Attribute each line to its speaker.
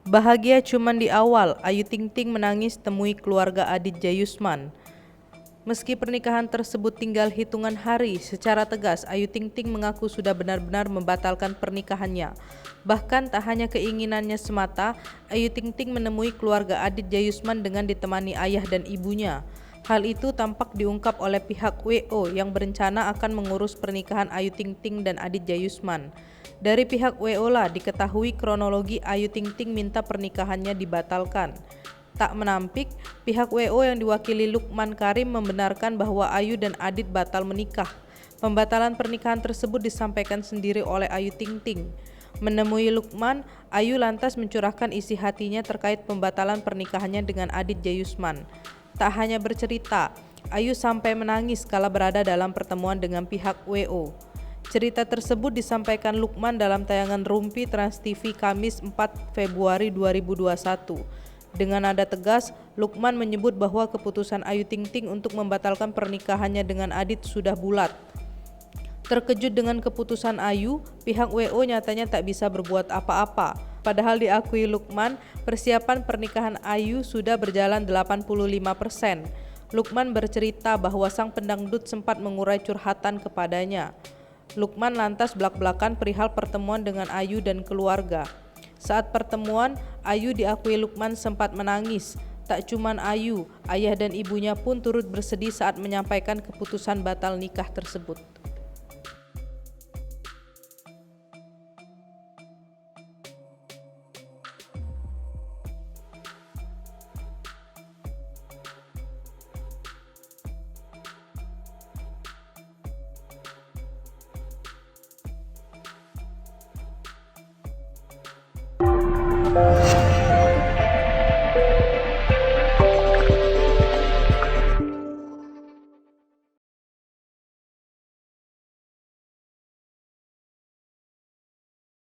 Speaker 1: Bahagia cuman di awal, Ayu Ting Ting menangis temui keluarga Adit Jayusman. Meski pernikahan tersebut tinggal hitungan hari, secara tegas Ayu Ting Ting mengaku sudah benar-benar membatalkan pernikahannya. Bahkan tak hanya keinginannya semata, Ayu Ting Ting menemui keluarga Adit Jayusman dengan ditemani ayah dan ibunya. Hal itu tampak diungkap oleh pihak WO yang berencana akan mengurus pernikahan Ayu Ting Ting dan Adit Jayusman. Dari pihak WO lah diketahui kronologi Ayu Ting Ting minta pernikahannya dibatalkan. Tak menampik, pihak WO yang diwakili Lukman Karim membenarkan bahwa Ayu dan Adit batal menikah. Pembatalan pernikahan tersebut disampaikan sendiri oleh Ayu Ting Ting. Menemui Lukman, Ayu lantas mencurahkan isi hatinya terkait pembatalan pernikahannya dengan Adit Jayusman. Tak hanya bercerita, Ayu sampai menangis kala berada dalam pertemuan dengan pihak WO. Cerita tersebut disampaikan Lukman dalam tayangan Rumpi Trans TV Kamis 4 Februari 2021. Dengan nada tegas, Lukman menyebut bahwa keputusan Ayu Ting Ting untuk membatalkan pernikahannya dengan Adit sudah bulat. Terkejut dengan keputusan Ayu, pihak WO nyatanya tak bisa berbuat apa-apa. Padahal diakui Lukman, persiapan pernikahan Ayu sudah berjalan 85%. Lukman bercerita bahwa sang pendangdut sempat mengurai curhatan kepadanya. Lukman lantas belak-belakan perihal pertemuan dengan Ayu dan keluarga. Saat pertemuan, Ayu diakui Lukman sempat menangis. Tak cuman Ayu, ayah dan ibunya pun turut bersedih saat menyampaikan keputusan batal nikah tersebut.